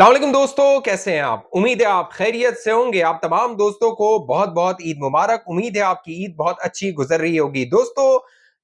अस्सलाम वालेकुम दोस्तों, कैसे हैं आप? उम्मीद है आप खैरियत से होंगे। आप तमाम दोस्तों को बहुत-बहुत ईद मुबारक। उम्मीद है आपकी ईद बहुत अच्छी गुजर रही होगी। दोस्तों,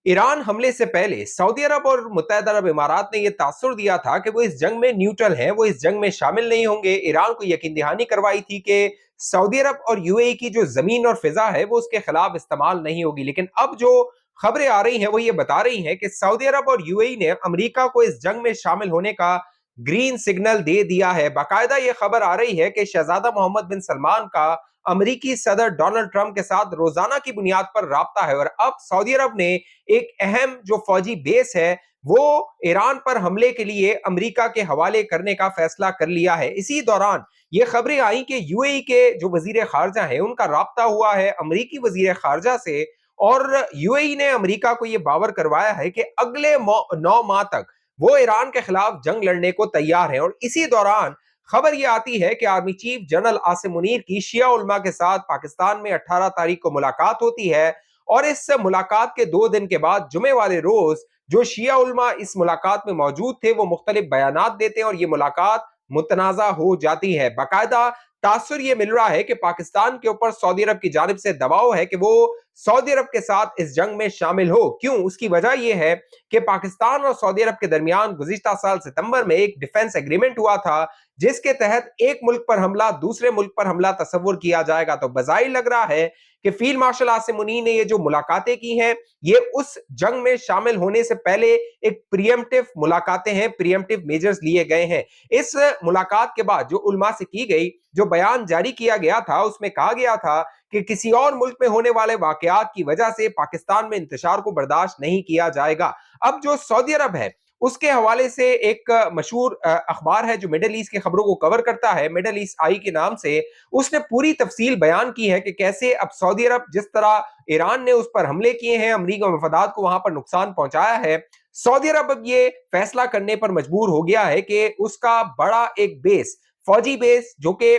ईरान हमले से पहले सऊदी अरब और मुत्तहदा अरब इमारात ने यह तासुर दिया था कि वो इस जंग में न्यूट्रल हैं, वो इस जंग में शामिल नहीं होंगे। ईरान को यकीन दहानी करवाई थी कि सऊदी अरब और यूएई की जो जमीन और फिजा है वो उसके खिलाफ इस्तेमाल नहीं होगी। लेकिन अब जो खबरें आ रही हैं वो ये बता रही हैं कि सऊदी अरब और यूएई ने अमेरिका को इस जंग में शामिल होने का ग्रीन सिग्नल दे दिया है। बाकायदा ये खबर आ रही है कि शहजादा मोहम्मद बिन सलमान का अमेरिकी सदर डोनाल्ड ट्रंप के साथ रोजाना की बुनियाद पर राब्ता है और अब सऊदी अरब ने एक अहम जो फौजी बेस है वो ईरान पर हमले के लिए अमेरिका के हवाले करने का फैसला कर लिया है। इसी दौरान ये खबरें आई कि यूएई के जो वजीर खारजा है उनका राब्ता हुआ है अमेरिकी वजीर खारजा से और यूएई ने अमेरिका को यह बावर करवाया है कि अगले 9 माह तक वो ईरान के खिलाफ जंग लड़ने को तैयार है। और इसी दौरान खबर यह आती है कि army chief general Asim Munir की शिया उलमा के साथ पाकिस्तान में 18 तारीख को मुलाकात होती है और इस मुलाकात के 2 दिन के बाद जुमे वाले रोज जो शिया उलमा इस मुलाकात में मौजूद थे वो मुख्तलिफ बयानात देते हैं और ये मुलाकात मुतनाजा हो जाती है। बाकायदा तासुर ये मिल रहा है कि पाकिस्तान के ऊपर सऊदी अरब की जानिब से दबाव है कि वो सऊदी अरब के साथ इस जंग में शामिल हो। क्यों? उसकी वजह यह है कि पाकिस्तान और सऊदी अरब के दरमियान गुज़िश्ता साल सितंबर में एक डिफेंस एग्रीमेंट हुआ था जिसके तहत एक मुल्क पर हमला दूसरे मुल्क पर हमला तस्वुर किया जाएगा। तो बज़ाहिर लग रहा है कि फील्ड मार्शल आसिम मुनीर ने ये जो मुलाकातें की हैं ये उस जंग में शामिल होने से पहले एक प्रिएम्प्टिव मुलाकातें हैं, प्रिएम्प्टिव मेजर्स लिए गए हैं। इस मुलाकात के बाद जो उलमा से की गई जो बयान जारी किया गया था उसमें कहा गया था कि किसी और मुल्क में होने वाले वाकयात की वजह से पाकिस्तान में इंतशार को बर्दाश्त नहीं किया जाएगा। अब जो सऊदी अरब है उसके हवाले से एक मशहूर अखबार है जो मिडल ईस्ट की खबरों को कवर करता है, मिडल ईस्ट आई के नाम से, उसने पूरी तफसील बयान की है कि कैसे अब सऊदी अरब जिस तरह ईरान ने उस पर हमले किए हैं, अमरीकी मफादात को वहां पर नुकसान पहुंचाया है, सऊदी अरब अब ये फैसला करने पर मजबूर हो गया है कि उसका बड़ा एक बेस, फौजी बेस जो कि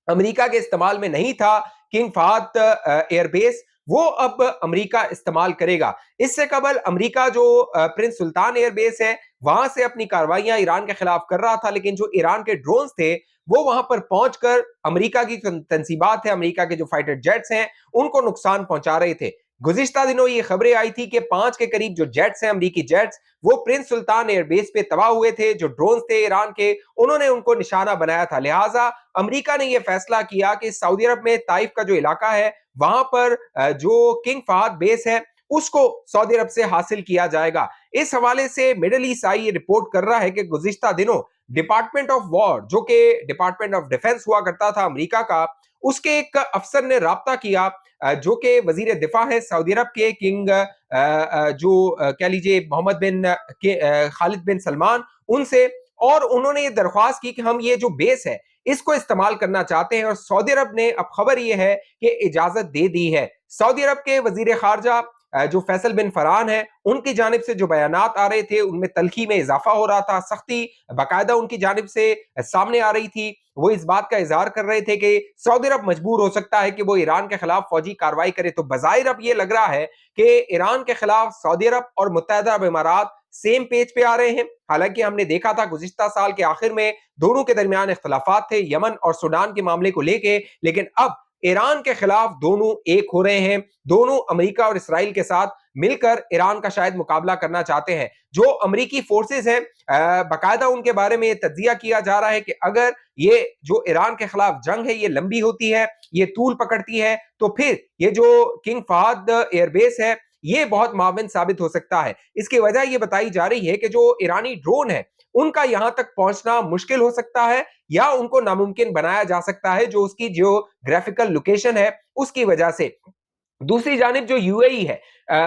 अमेरिका के इस्तेमाल में नहीं था, किंग फहद एयरबेस, वो अब अमेरिका इस्तेमाल करेगा। इससे कबल अमेरिका जो प्रिंस सुल्तान एयरबेस है वहां से अपनी कार्रवाइयां ईरान के खिलाफ कर रहा था, लेकिन जो ईरान के ड्रोन्स थे वो वहां पर पहुंचकर अमेरिका की तंसीबात है, अमेरिका के जो फाइटर जेट्स हैं उनको नुकसान पहुंचा रहे थे। गुज़िश्ता दिनों ये खबरें आई थी कि 5 के करीब जो जेट्स हैं अमेरिकी जेट्स वो प्रिंस सुल्तान एयरबेस पे तबाह हुए थे। जो ड्रोन्स थे ईरान के उन्होंने उनको निशाना बनाया था। लिहाजा अमेरिका ने यह फैसला किया कि सऊदी अरब में ताइफ का जो इलाका है वहां पर जो किंग फहद बेस है उसको सऊदी अरब से हासिल किया जाएगा। इस हवाले से मिडल ईस्ट आई रिपोर्ट कर रहा है कि गुज़िश्ता दिनों डिपार्टमेंट ऑफ वॉर जो कि डिपार्टमेंट ऑफ डिफेंस हुआ करता था अमेरिका का, उसके एक अफसर ने राब्ता किया जो कि वजीर दिफा है सऊदी अरब के किंग जो कह लीजिए मोहम्मद बिन खालिद बिन सलमान उनसे, और उन्होंने ये दरख्वास्त की कि हम ये जो बेस है इसको इस्तेमाल करना चाहते हैं और सऊदी अरब ने अब खबर ये है कि इजाजत दे दी है। सऊदी अरब के वजीर खारजा जो फैसल बिन फरहान है उनकी जानिब से जो बयानात आ रहे थे उनमें तलखी में इजाफा हो रहा था, सख्ती बाकायदा उनकी जानिब से सामने आ रही थी। वो इस बात का इजहार कर रहे थे कि सऊदी अरब मजबूर हो सकता है कि वो ईरान के खिलाफ फौजी कार्रवाई करे। तो बज़ाहिर अब ये लग रहा है कि ईरान के खिलाफ सऊदी अरब और मुत्तहदा अरब इमारात सेम पेज पे आ रहे हैं। हालांकि हमने देखा था गुज़िश्ता साल के आखिर में दोनों के दरमियान इख्तलाफात थे यमन और सूडान के मामले को लेके, लेकिन अब ईरान के खिलाफ दोनों एक हो रहे हैं। दोनों अमेरिका और इसराइल के साथ मिलकर ईरान का शायद मुकाबला करना चाहते हैं। जो अमेरिकी फोर्सेस हैं बाकायदा उनके बारे में तज्जिया किया जा रहा है कि अगर ये जो ईरान के खिलाफ जंग है ये लंबी होती है, ये तूल पकड़ती है, तो फिर ये जो किंग फहद एयरबेस है ये बहुत माविन साबित हो सकता है। इसकी वजह ये बताई जा रही है कि जो ईरानी ड्रोन है उनका यहां तक पहुंचना मुश्किल हो सकता है या उनको नामुमकिन बनाया जा सकता है जो उसकी जियोग्राफिकल लोकेशन है उसकी वजह से। दूसरी जानिब जो यूएई है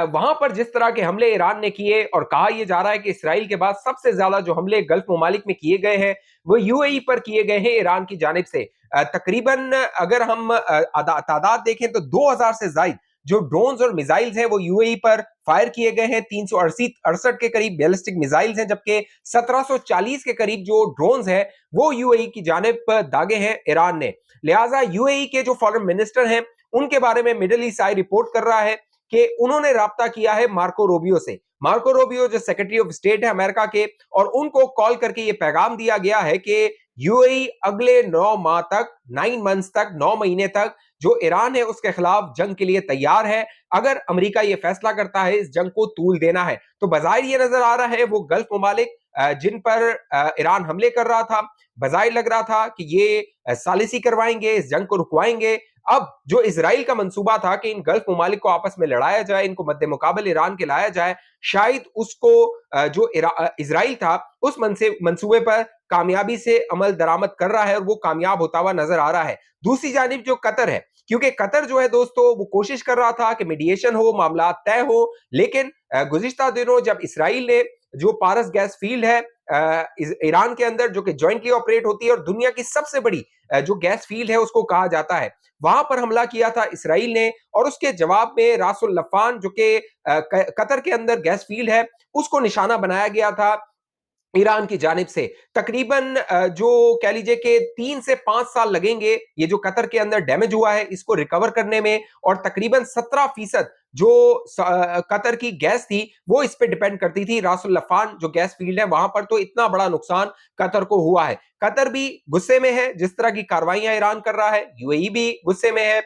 वहां पर जिस तरह के हमले ईरान ने किए और कहा यह जा रहा है कि इसराइल के बाद सबसे ज्यादा जो हमले गल्फ ममालिक में किए गए हैं वो यूएई पर किए गए हैं ईरान की जानिब से। तकरीबन अगर हम तादाद देखें तो 2000 से ज्यादा जो ड्रोन्स और मिसाइल्स हैं वो यूएई पर फायर किए गए हैं। 368 के करीब बैलिस्टिक मिसाइल्स हैं, जबकि 1740 के करीब जो ड्रोन्स हैं वो यूएई की जानिब दागे हैं ईरान ने। लिहाजा यूएई के जो फॉरेन मिनिस्टर हैं उनके बारे में मिडिल ईस्ट आई रिपोर्ट कर रहा है कि उन्होंने राब्ता किया है मार्को रूबियो से। मार्को रूबियो जो सेक्रेटरी ऑफ स्टेट है अमेरिका के, और उनको कॉल करके ये पैगाम दिया गया है कि यूएई अगले 9 माह तक, 9 मंथ्स तक, 9 महीने तक जो ईरान है उसके खिलाफ जंग के लिए तैयार है। अगर अमेरिका ये फैसला करता है इस जंग को तूल देना है, तो बज़ाहिर ये नजर आ रहा है वो गल्फ ममालिक जिन पर ईरान हमले कर रहा था, बज़ाहिर लग रहा था कि ये सालिसी करवाएंगे, इस जंग को रुकवाएंगे। अब जो इजराइल का मंसूबा था कि इन गल्फ ममालिक को आपस में लड़ाया जाए, इनको मद्दे मुकाबल ईरान के लाया जाए, शायद उसको जो इजराइल था उस मंसूबे पर कामयाबी से अमल दरामद कर रहा है और वो कामयाब होता हुआ नजर आ रहा है। दूसरी जानिब जो कतर है, क्योंकि कतर जो है दोस्तों वो कोशिश कर रहा था कि मीडिएशन हो, मामला तय हो, लेकिन गुज़िश्ता दिनों जब इसराइल ने जो पारस गैस फील्ड है ईरान के अंदर जो कि जॉइंटली ऑपरेट होती है और दुनिया की सबसे बड़ी जो गैस फील्ड है उसको कहा जाता है, वहां पर हमला किया था इसराइल ने, और उसके जवाब में रासुल लफान जो कि कतर के अंदर गैस फील्ड है उसको निशाना बनाया गया था ईरान की जानिब से। तकरीबन जो कह लीजिए कि 3 से 5 साल लगेंगे ये जो कतर के अंदर डैमेज हुआ है इसको रिकवर करने में, और तकरीबन 17% जो कतर की गैस थी वो इस पे डिपेंड करती थी। रासुल लफान जो गैस फील्ड है वहां पर तो इतना बड़ा नुकसान कतर को हुआ है। कतर भी गुस्से में है जिस तरह की कार्रवाइयां ईरान कर रहा है, यूएई भी गुस्से में है,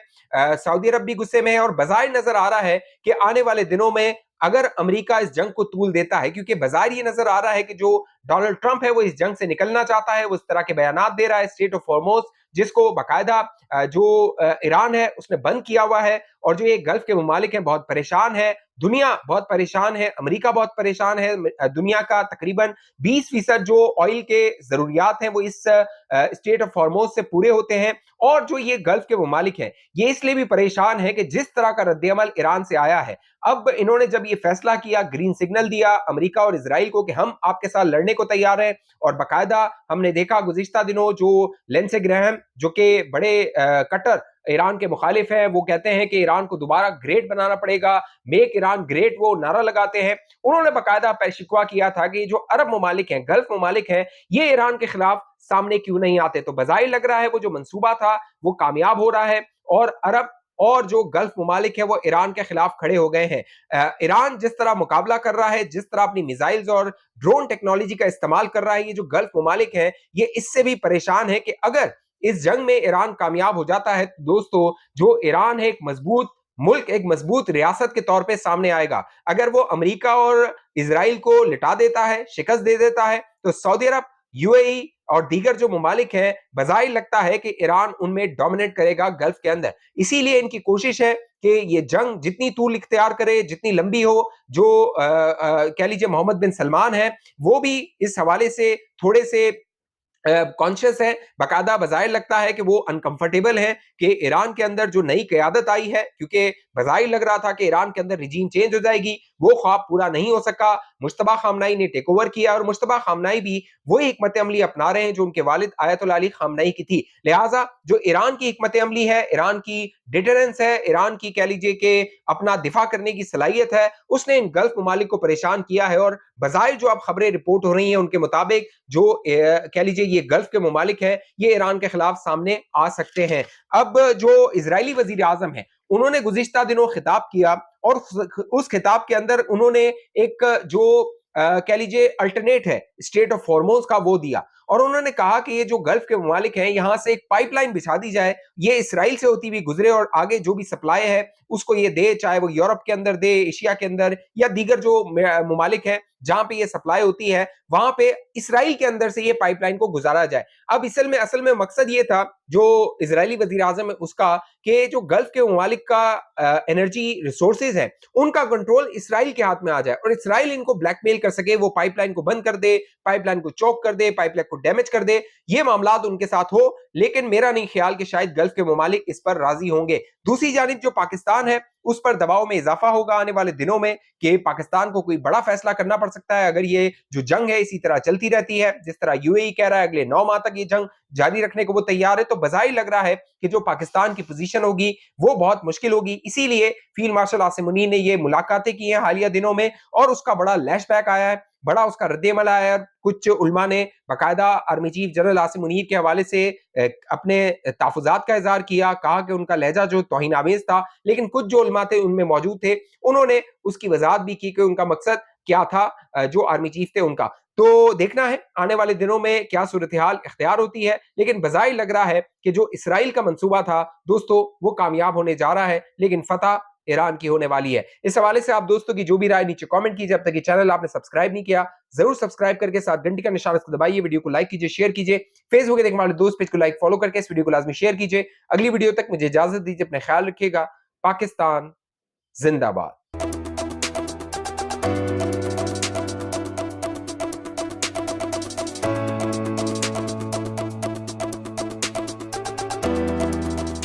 सऊदी अरब भी गुस्से में है, और बज़ाहिर नजर आ रहा है कि आने वाले दिनों में अगर अमेरिका इस जंग को तूल देता है, क्योंकि बाजार ये नजर आ रहा है कि जो डोनाल्ड ट्रंप है वो इस जंग से निकलना चाहता है, वो इस तरह के बयानात दे रहा है, स्टेट ऑफ हॉर्मोज जिसको बाकायदा जो ईरान है उसने बंद किया हुआ है, और जो ये गल्फ के ममालिक हैं बहुत परेशान है, दुनिया बहुत परेशान है, अमेरिका बहुत परेशान है। दुनिया का तकरीबन 20% जो ऑयल के जरूरियात हैं वो इस स्टेट ऑफ हॉर्मोज से पूरे होते हैं, और जो ये गल्फ के ममालिक हैं ये इसलिए भी परेशान है कि जिस तरह का रद्द-ए-अमल ईरान से आया है, अब इन्होंने जब ये फैसला किया, ग्रीन सिग्नल दिया अमेरिका और इजराइल को कि हम आपके साथ लड़ने को तैयार हैं, और बाकायदा हमने देखा गुज़िश्ता दिनों जो लिंडसे ग्रैहम जो कि बड़े कट्टर ईरान के मुखालिफ हैं, वो कहते हैं कि ईरान को दोबारा ग्रेट बनाना पड़ेगा, मेक ईरान ग्रेट, वो नारा लगाते हैं। उन्होंने बाकायदा शिकवा किया था कि जो अरब ममालिक हैं, गल्फ ममालिक हैं, ये ईरान के खिलाफ सामने क्यों नहीं आते। तो बज़ाहिर लग रहा है वो जो मंसूबा था वो कामयाब हो रहा है, और अरब और जो गल्फ ममालिक है वो ईरान के खिलाफ खड़े हो गए हैं। ईरान जिस तरह मुकाबला कर रहा है, जिस तरह अपनी मिसाइल्स और ड्रोन टेक्नोलॉजी का इस्तेमाल कर रहा है, ये जो गल्फ ममालिक है ये इससे भी परेशान है कि अगर इस जंग में ईरान कामयाब हो जाता है तो दोस्तों जो ईरान है एक मजबूत मुल्क, एक मजबूत रियासत के तौर पे सामने आएगा। अगर वो अमेरिका और इसराइल को लिटा देता है, शिकस्त दे देता है, तो सऊदी अरब, यूएई और दीगर जो ममालिक हैं बज़ाहिर लगता है कि ईरान उनमें डोमिनेट करेगा गल्फ के अंदर। इसीलिए इनकी कोशिश है कि ये जंग जितनी तूल इख्तियार करे, जितनी लंबी हो, जो कह लीजिए मोहम्मद बिन सलमान है वो भी इस हवाले से थोड़े से कॉन्शियस है, बाकायदा बज़ाहिर लगता है कि वो अनकंफर्टेबल है कि ईरान के अंदर जो नई क़यादत आई है, क्योंकि बज़ाहिर लग रहा था कि ईरान के अंदर रिजीम चेंज हो जाएगी, वो ख्वाब पूरा नहीं हो सका। मुश्तबा खामनाई ने टेक ओवर किया, और मुश्तबा खामनाई भी वही हिकमत अमली अपना रहे हैं जो उनके वालिद आयतुल्लाह अली खामनाई की थी। लिहाजा जो ईरान की हिकमत अमली है, ईरान की डिटरेंस है, ईरान की कह लीजिए कि अपना दिफा करने की सलाहियत है, उसने इन गल्फ ममालिक को परेशान किया है। और बज़ाहिर जो अब खबरें रिपोर्ट हो रही हैं उनके मुताबिक जो कह लीजिए ये गल्फ के ममालिक हैं ये ईरान के खिलाफ सामने आ सकते हैं। अब जो इजरायली वजीर आजम है उन्होंने गुज़िश्ता दिनों खिताब किया, और उस खिताब के अंदर उन्होंने एक जो कह लीजिए अल्टरनेट है स्टेट ऑफ हॉर्मोन्स का वो दिया, और उन्होंने कहा कि ये जो गल्फ के ममालिक हैं यहाँ से एक पाइपलाइन बिछा दी जाए, ये इसराइल से होती हुई गुजरे और आगे जो भी सप्लाई है उसको ये दे, चाहे वो यूरोप के अंदर दे, एशिया के अंदर, या दीगर जो ममालिक हैं जहां पे ये सप्लाई होती है वहां पे इसराइल के अंदर से ये पाइपलाइन को गुजारा जाए। अब असल में मकसद ये था जो इजरायली वजीर आजम है उसका कि जो गल्फ के ममालिक का एनर्जी रिसोर्सेज है उनका कंट्रोल इसराइल के हाथ में आ जाए, और इसराइल इनको ब्लैकमेल कर सके, वो पाइपलाइन को बंद कर दे, पाइपलाइन को चौक कर दे, पाइपलाइन को डैमेज कर दे, ये मामला उनके साथ हो। लेकिन मेरा नहीं ख्याल कि शायद गल्फ के ममालिक इस पर राजी होंगे। दूसरी जानिब जो पाकिस्तान है उस पर दबाव में इजाफा होगा आने वाले दिनों में कि पाकिस्तान को कोई बड़ा फैसला करना पड़ सकता है अगर ये जो जंग है इसी तरह चलती रहती है। जिस तरह यूएई कह रहा है अगले 9 माह तक ये जंग जारी रखने को वो तैयार है, तो बज़ाहिर लग रहा है कि जो पाकिस्तान की पोजीशन होगी वो बहुत मुश्किल होगी। इसीलिए फील्ड मार्शल आसिम मुनीर ने ये मुलाकातें की हैं हालिया दिनों में, और उसका बड़ा लैशबैक आया है, बड़ा उसका रद्द-ए-अमल आया है। कुछ उलमा ने बाकायदा army chief general Asim Munir के हवाले से अपने तहफ़्फ़ुज़ात का इज़हार किया, कहा कि उनका लहजा जो तौहीन आमेज़ था, लेकिन कुछ जो उलमा थे उनमें मौजूद थे उन्होंने उसकी वज़ाहत भी की कि उनका मकसद क्या था, जो आर्मी चीफ थे उनका। تو دیکھنا ہے آنے والے دنوں میں کیا صورتحال اختیار ہوتی ہے، لیکن بظاہر لگ رہا ہے کہ جو اسرائیل کا منصوبہ تھا دوستو وہ کامیاب ہونے جا رہا ہے، لیکن فتح ایران کی ہونے والی ہے۔ اس حوالے سے آپ دوستوں کی جو بھی رائے نیچے کامنٹ کیجئے۔ اب تک یہ چینل آپ نے سبسکرائب نہیں کیا ضرور سبسکرائب کر کے ساتھ گھنٹی کا نشان اس کو دبائیے، ویڈیو کو لائک کیجئے، شیئر کیجئے، فیس بک کے دیکھنے والے دوست پیج کو لائک فالو کر کے اس ویڈیو کو لازمی شیئر کیجئے۔ اگلی ویڈیو تک مجھے اجازت دیجئے، اپنے خیال رکھیے گا۔ پاکستان زندہ باد۔